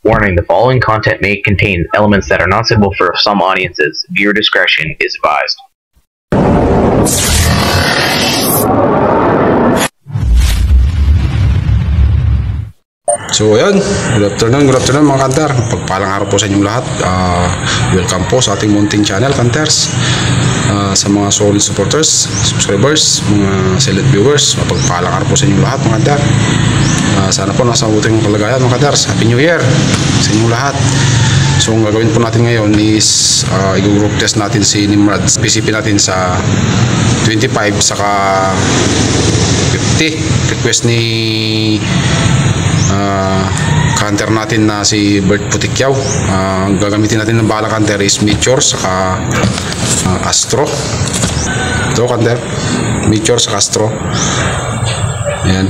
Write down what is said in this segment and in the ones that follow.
Warning, the following content may contain elements that are not suitable for some audiences. Viewer discretion is advised. So ayan, good afternoon mga kanter. Pagpalang araw po sa inyong lahat. Welcome po sa ating munting channel, kanters. Sa mga solid supporters, subscribers, mga silent viewers, mapagpalang araw po sa inyong lahat mga kanter. Sana po nasa mabuting kalagayan mga kanters. Happy New Year sa inyong lahat. So ang gagawin po natin ngayon is i-group test natin si Nimrod. PCP natin sa 25 saka 50. Request ni counter natin na si Bert Putikyaw. Gagamitin natin ng bala counter is Meteor saka Astro. Ito counter Meteor saka Astro. Ayan,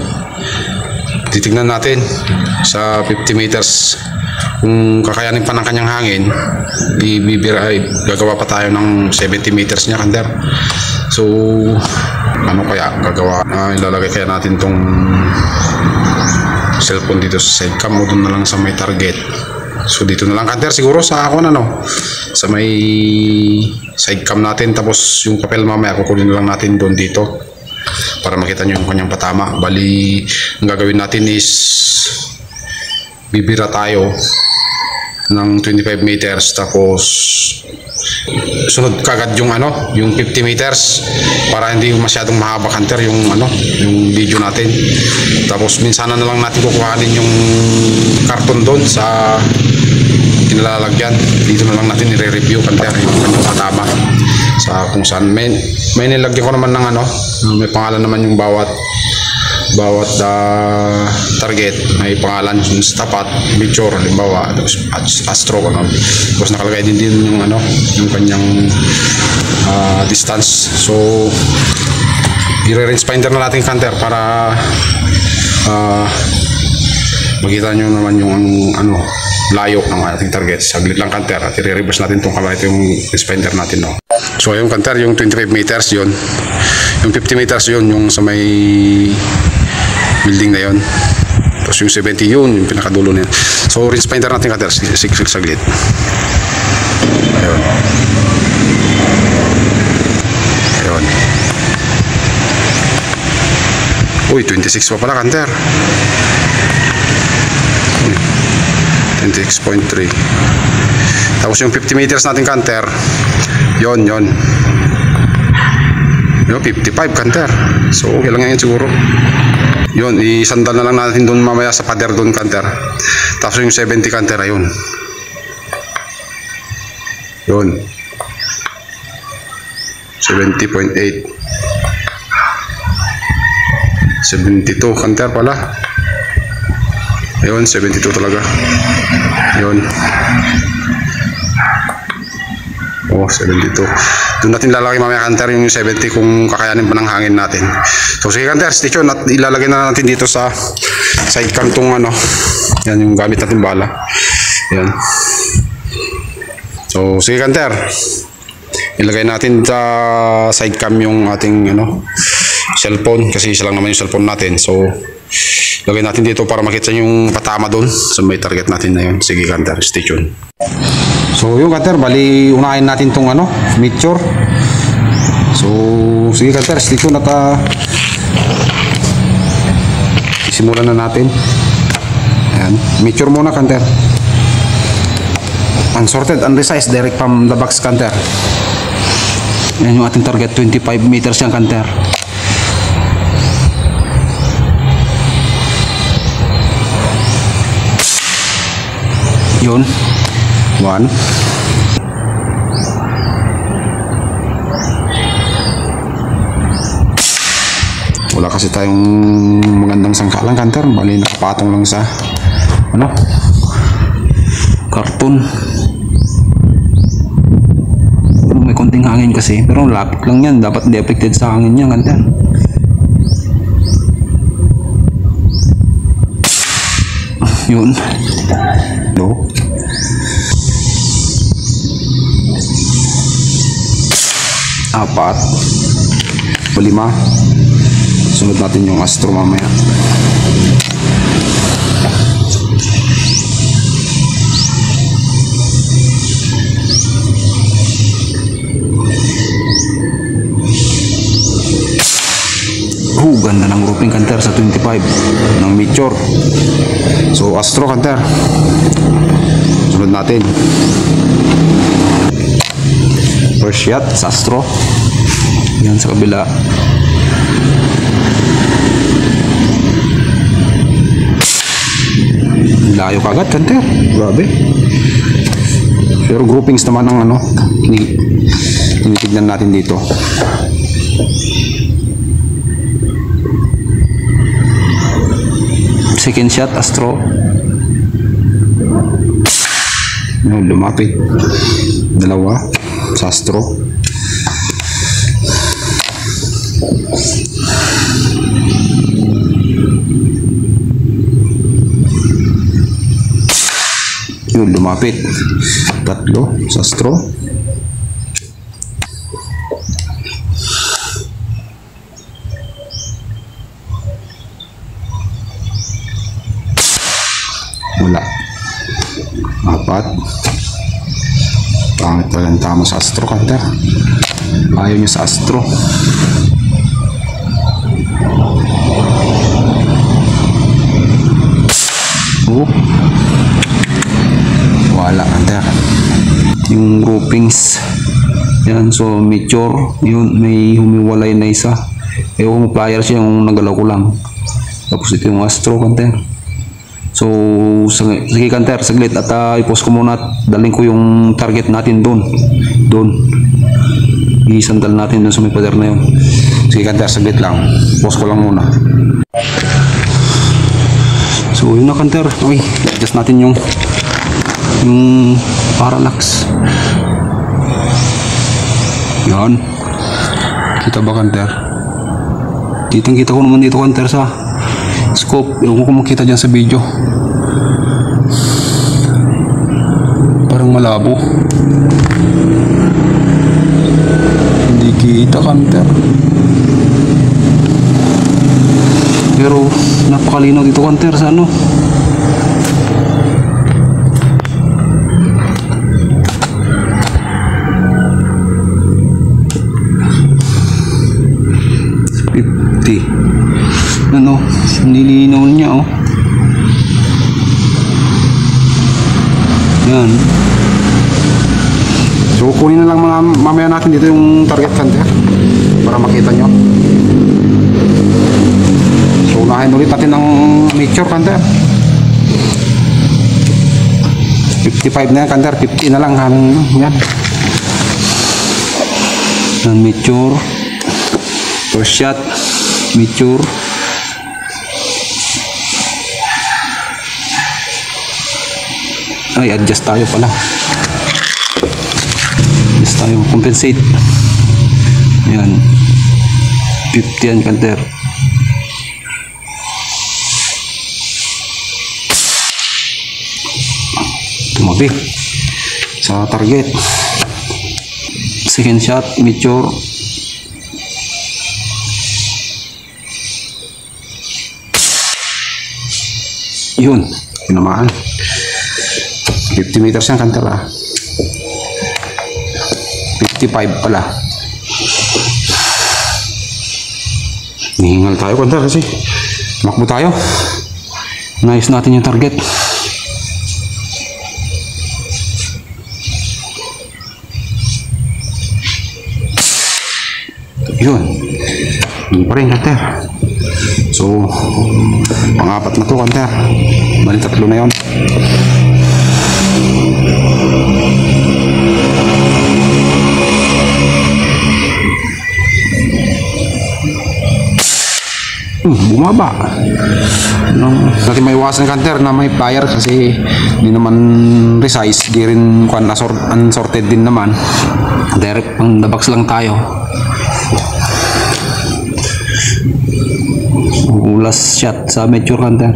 titignan natin sa 50 meters kung kakayanin pa ng kanyang hangin. Gagawa pa tayo ng 70 meters niya counter. So ano kaya gagawa? Ilalagay kaya natin tong cellphone dito sa side cam o doon na lang sa may target. So dito na lang counter siguro sa ako na sa may side cam natin, tapos yung papel mamaya kukunin na lang natin doon dito para makita nyo yung kanyang patama. Bali ang gagawin natin is bibira tayo ng 25 meters, tapos sunod kagad yung yung 50 meters para hindi masyadong mahaba counter yung yung video natin. Tapos minsan na lang natin kukuhanin yung karton doon sa kinalalagyan. Dito na lang natin i-review counter yung kanyang patama sa kung saan may nilagyan ko naman ng may pangalan naman yung bawat target, may pangalan yung sa tapat, Meteor halimbawa, Astro tapos nakalagay din yung yung kanyang distance. So i-range finder na natin counter para makita nyo naman yung layo ng ating target. Saglit lang counter at i-reverse natin itong kamay, ito yung range finder natin So yung counter, yung 25 meters yun, yung 50 meters yun yung sa may building na yun, tapos yung 70 yun yung pinakadulo na yun. So range finder natin counter, saglit. Ayun. Uy, 26 pa pala counter, 26.3. Tapos yung 50 meters natin counter, yon 55 counter. So okay lang yan siguro. Yun, isandal na lang natin doon mamaya sa pader doon counter. Tapos yung 70 counter ayun. Yun, 70.8, 72 counter pala. Ayun, 72 talaga. Yun. 72. Doon natin lalagay mamaya counter yung 70 kung kakayanin pa ng hangin natin. So sige counter, stay tuned at ilalagay na natin dito sa side cam tong yan yung gamit natin bala. Yan. So sige counter, ilagay natin sa side cam yung ating cellphone, kasi isa lang naman yung cellphone natin. So lagay natin dito para makita yung patama doon sa may target natin na yun. Sige counter, stay tuned. So yung counter, bali unahin natin tong Meteor. So sige counter, stay tuned at isimulan na natin. Ayan, Meteor muna counter. Unsorted, unresized, direct from the box counter. Yan yung ating target, 25 meters yung counter. Yun, 1. Wala kasi tayong magandang sangkalang counter, bali nakapatong lang sa karton. May konting hangin kasi, pero lapit lang yan, dapat hindi affected sa hangin yan counter. Yun, no, 4, 5. Sunod natin yung Astro mamaya. Ganda ng grouping kanter sa 25 ng Meteor. So Astro kanter. Sunod natin. First shot sa Astro. Yan sa kabila. Layo kagad kanter. Grabe. Pero groupings naman ng ano, tinitignan natin dito. Second shot, Astro. Lumapit. Dalawa sa Astro. Yun, lumapit. Tatlo sa Astro. Wala. Apat. Pangit talagang tama sa Astro kanter. Ayaw nyo sa Astro. Wala kanter. Yung groupings yan, so Meteor yun, may humiwalay na isa. Yung pliers siya, yung nagalaw ko lang. Tapos ito yung Astro kanter. So sige kanter, saglit at i-post ko muna at daling ko yung target natin doon i-sandal natin doon sa may pader na yun. Sige kanter, saglit lang, post ko lang muna. So yun na kanter. Okay, adjust natin yung parallax. Yan, kita ba kanter? Kita ko naman dito kanter sa scope. Ewan ko kung makita dyan sa video. Parang malabo. Hindi kita kanter. Pero napakalinaw dito kanter sa ano. Ano, nilinaw niya oh. Yan. So kunin na lang mamaya natin dito yung target kanter para makita nyo. So unahin ulit natin ng Meteor kanter. 55 na yan kanter, 50 na lang yan. Ng Meteor. First shot Meteor. Ay, adjust tayo pala. Adjust tayo, compensate. Ayan. 50 yan kanter. Tumabi sa target. Second shot, Meteor. Yun, tinamaan. 50 meters yan kanter 55 pala. Nihingal tayo kanter kasi makbo tayo. Nais natin yung target. Yun, yun pa rin kanter. So pang-apat na to kanter. Bali tatlo na yun. Bumaba. Natin may iwasan kanter na may plier kasi hindi naman resize, di rin unsorted din naman. Direct pang dabox lang tayo. Last shot sa Meteor kanter.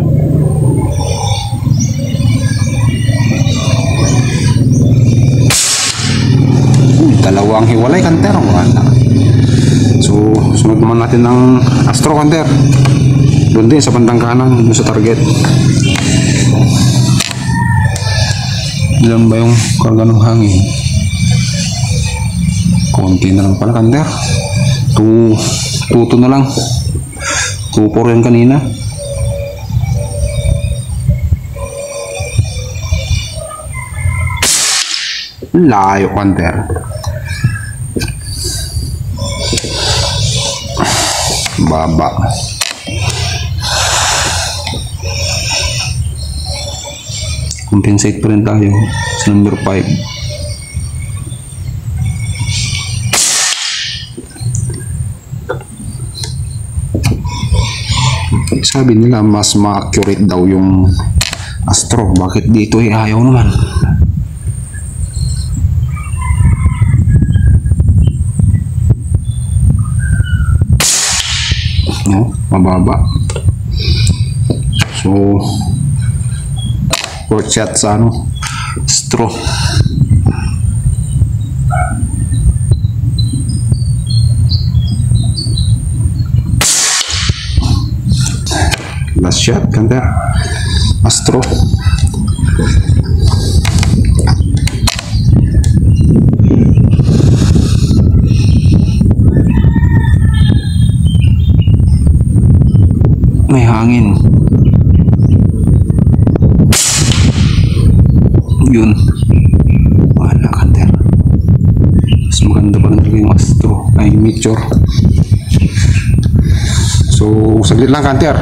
Dalawang hiwalay kanter. Wala. So sunod naman natin ng Astro kanter. Doon din sa bandang kanan, doon sa target. Ilan ba yung karga ng hangin? Konti na lang pala kanter. Tuto na lang. 2-4 yan kanina. Layo, Hunter. Baba. Compensate pa rin tayo sa number 5. Sabi nila mas ma-accurate daw yung Astro. Bakit dito ayaw naman? No, mababa. So, court shot sa Astro. Last shot, ganda. Astro. May hangin. Yun. Wala, Hunter. Mas maganda pa rin talaga yung Astro. Ay, Meteor. So, saglit lang, Hunter.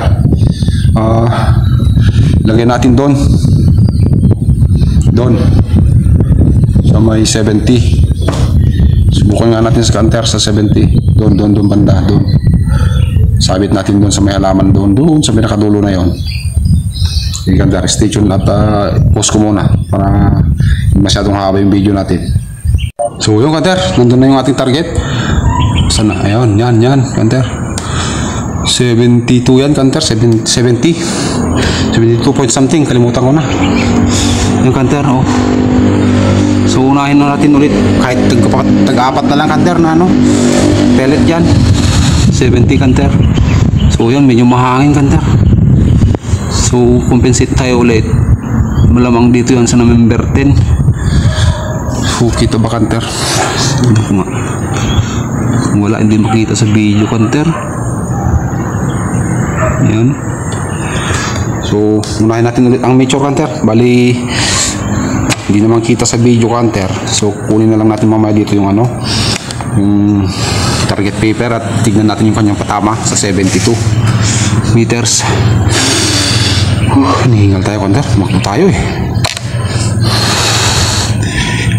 Lagyan natin doon sa may 70. Subukan nga natin sa Hunter sa 70. Doon banda doon. Sabit natin doon sa may halaman doon sa pinakadulo na yon. Sige, Hunter, stay tuned at pause ko muna para masyadong haba yung video natin. So yung Hunter, nandun na yung ating target. Sana, ayun, yan Hunter. 72 yan, Hunter. 72 point something, kalimutan ko na yung Hunter. So unahin na natin ulit kahit tag-apat na lang, Hunter, na pellet yan. 70, Hunter. So yun, medyo mahangin, Hunter. So compensate tayo ulit. Malamang dito yan sa number 10. Kita ba, Hunter? Wala, hindi makita sa video, Hunter. Yan. So unahin natin ulit ang Meteor, Hunter. Bali hindi naman kita sa video, Hunter. So kunin na lang natin mamaya dito yung yung target paper at tignan natin yung kanyang patama sa 72 meters. Hinihingal tayo, Hunter. Tumakbo tayo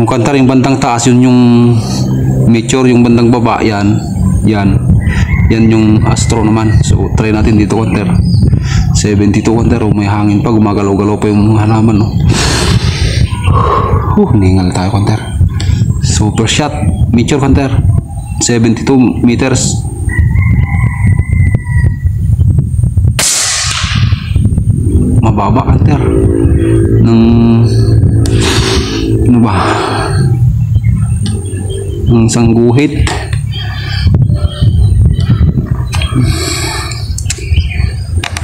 yung Hunter, yung bandang taas yun yung Meteor, yung bandang baba yan yung Astro naman. So try natin dito, Hunter. 72, Hunter. May hangin pa, gumagalaw-galaw pa yung halaman, hinihingal tayo, Hunter. Super shot Meteor, Hunter. 72 meters. Mababa, Hunter. Ano ba? Ng sangguhit.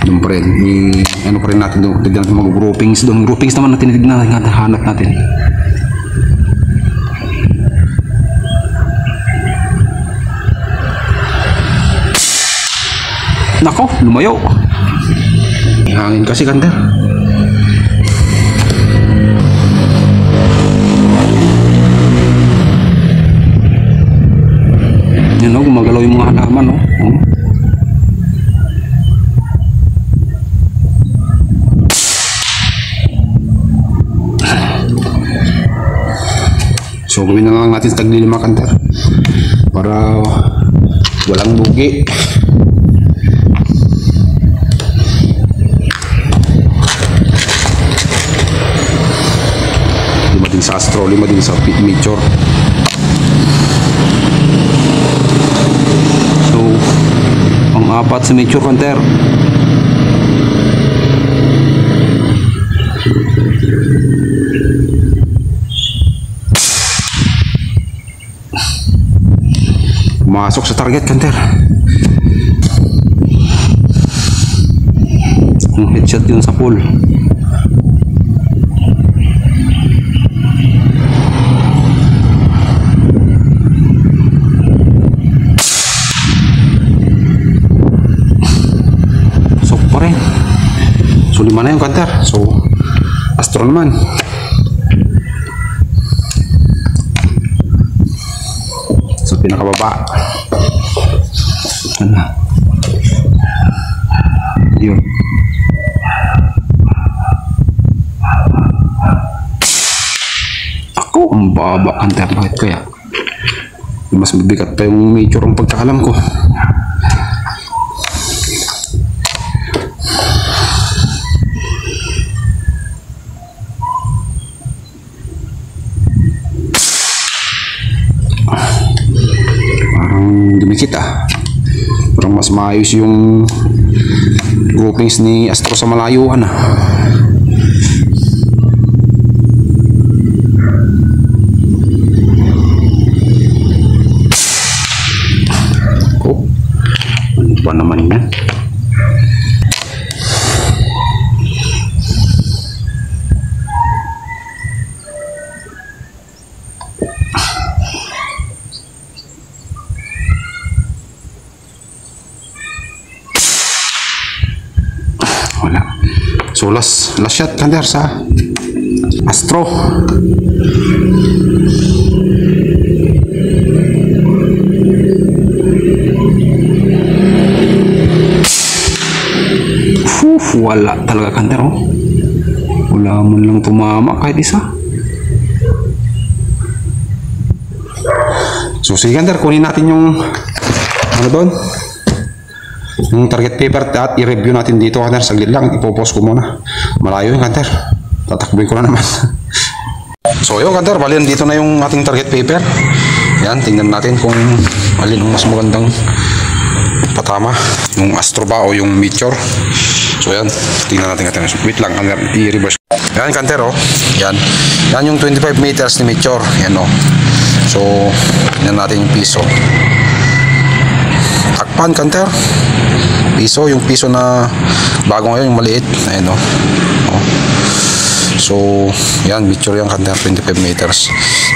Doon pa rin. Pa rin natin doon. Tignan natin mag-groupings doon. Groupings naman natin. Hanap natin. Nako, lumayo. Hangin kasi, Hunter. Yan gumagalaw yung mga halaman, So gawin na lang natin sa tag-5, Hunter, para walang lugi. Sa Astro, 5 din sa Meteor. So pang-4 sa Meteor, Hunter. Pumasok sa target, Hunter. Yung headshot yun sa pool. lima na yung kanter. So, Astro naman. So, pinakababa. Ano? Yun. Ako, ang baba kanter. Bakit kaya? Mas mabigat pa yung major ang pagkakalam ko. Dumikit parang mas maayos yung groupings ni Astro sa malayuan oh, ano ba naman yan? Wala. So last shot kanter sa Astro. Wala talaga kanter oh. Wala man lang tumama kahit isa. So sige kanter, kunin natin yung ano doon, yung target paper at i-review natin dito kanter. Saglit lang, ipopost ko muna. Malayo yung kanter, tatakbuhin ko na naman. So yun kanter, bali dito na yung ating target paper. Yan, tingnan natin kung alin ang mas magandang patama, yung Astro ba o yung Meteor. So yan, tingnan natin kanter. Wait lang kanter, i-reverse. Yan kanter oh, yan yung 25 meters ni Meteor. Yan oh. So tingnan natin yung piso. Takpan kanter, piso, yung piso na bago ngayon, yung maliit, ayun oh. So yan, Meteor yan kanter, 25 meters.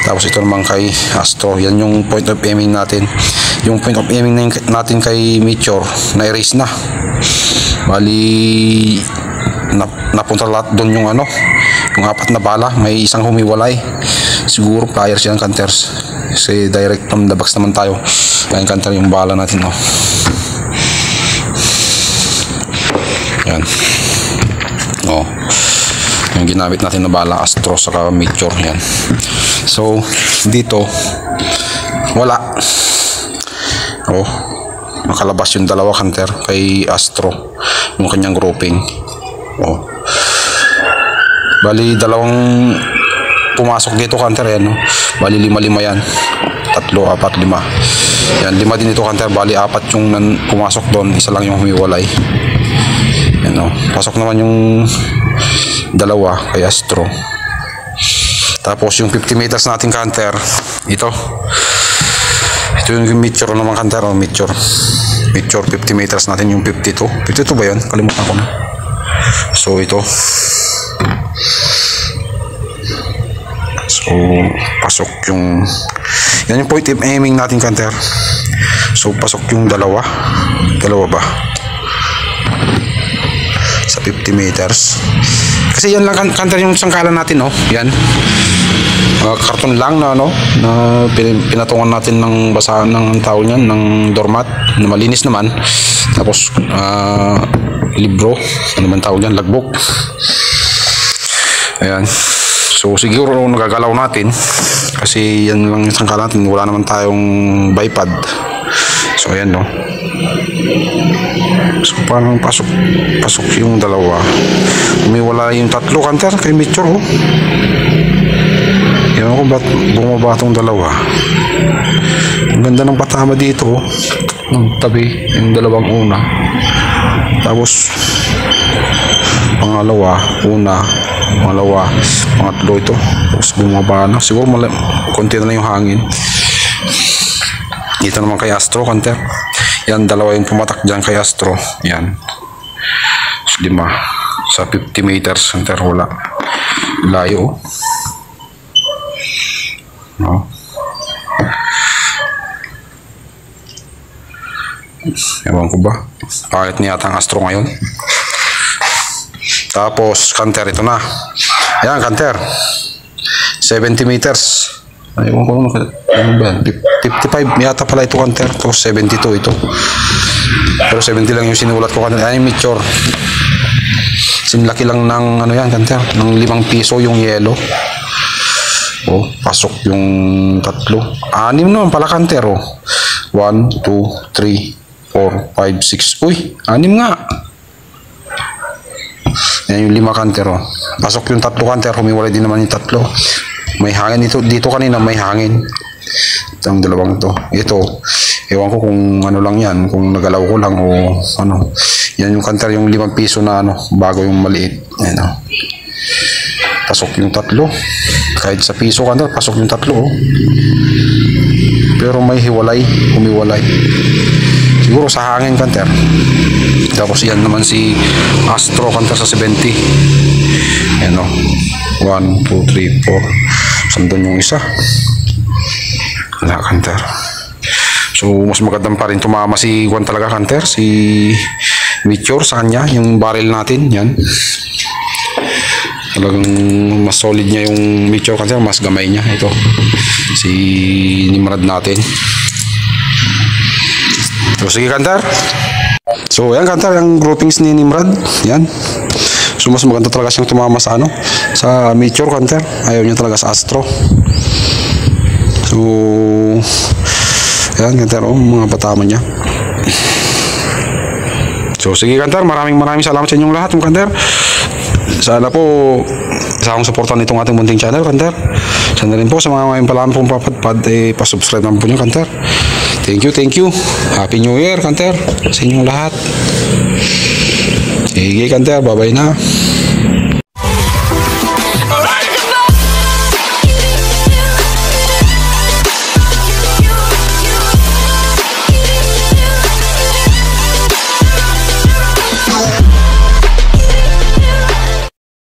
Tapos ito naman kay Astro, yan yung point of aiming natin. Yung point of aiming natin kay Meteor na erase na, bali napunta lahat doon yung ano, yung 4 na bala, may isang humiwalay. Siguro pliers yan kanters, kasi direct from the box naman tayo. Yan kanter yung bala natin oh. Yan oh, yung ginamit natin na bala, Astro saka Meteor yan. So dito wala oh, nakalabas yung dalawa kanter kay Astro, yung kanyang grouping oh. Bali dalawang pumasok dito kanter yan no? Bali 5 yan, 3, 4, 5 yan, 5 din dito kanter. Bali 4 yung pumasok doon, isa lang yung humiwalay yan no? Pasok naman yung dalawa kay Astro. Tapos yung 50 meters natin kanter, ito yung Meteor naman kanter oh, Meteor 50 meters natin, yung 52 ba yun? Kalimutan ko na. So ito, so pasok yung yan yung point of aiming natin kanter. So pasok yung dalawa ba sa 50 meters, kasi yan lang kanter yung sangkalan natin oh. Yan karton lang na ano, na pinatungan natin ng basahan ng tao niyan, ng doormat na malinis naman. Tapos libro, ano man tawag niyan, logbook. Ayan. So siguro nagagalaw natin kasi yan lang yung sangkalan natin, wala naman tayong bipod. So ayan no. So parang pasok yung dalawa, umiwala yung 3 kanter kay Meteor oh. Ewan ko ba't bumaba itong dalawa. Ang ganda ng patama dito oh, ng tabi, yung dalawang una. Tapos pangalawa, pangatlo ito. Tapos bumaba na, siguro konti na lang yung hangin. Dito naman kay Astro kanter, yan dalawa yung pumatak dyan kay Astro. Yan 5 sa 50 meters kanter, wala, layo no. Ewan ko ba, bakit niya yata ang Astro ngayon. Tapos, kanter, ito na. Ayan, kanter. 70 meters. Ayun ko ano ba yan? 55 yata pala ito, kanter. Tapos 72 ito. Pero 70 lang yung sinulat ko kanter. Ayan yung mature. Sinlaki lang ng ano yan, kanter. Ng 5 piso yung yellow. Oh, pasok yung 3. 6 naman pala, kanter. Oh. 1, 2, 3, 4, 5, 6. Uy, 6 nga. Yan yung 5 kanter, oh. Pasok yung 3 kanter, humiwalay din naman yung 3. May hangin dito kanina, may hangin. Itong 2 to. Ito, ewan ko kung ano lang yan, kung nagalaw ko lang o ano. Yan yung kanter, yung 5 piso na ano, bago yung maliit. Ayan, oh. Pasok yung 3. Kahit sa piso kanter, pasok yung 3, oh. Pero may humiwalay. Siguro sa hangin, kanter. Tapos yan naman si Astro, kanter sa 70. Ayan, o. 1, 2, 3, 4. Sandun yung isa. Wala, kanter. So, mas magandang pa rin tumama si Juan talaga, kanter. Si Meteor sa kanya. Yung barrel natin, yan. Talagang mas solid niya yung Meteor, kanter. Mas gamay niya. Ito. Si Nimrod natin. So, sige, kanter. So, ayan, kanter, yung groupings ni Nimrod. Yan. So, mas maganda talaga siyang tumama sa ano, sa Meteor, kanter. Ayaw niya talaga sa Astro. So, ayan, kanter, oh, mga patama niya. So, sige, kanter, maraming salamat sa inyong lahat, kanter. Sana po isa akong supportan nitong ating munting channel, kanter. Sana rin po sa mga ngayon pala pong papadpad, pasubscribe naman po nyo, kanter. Thank you. Happy New Year, kanter, sa inyong lahat. Sige, kanter, bye-bye na.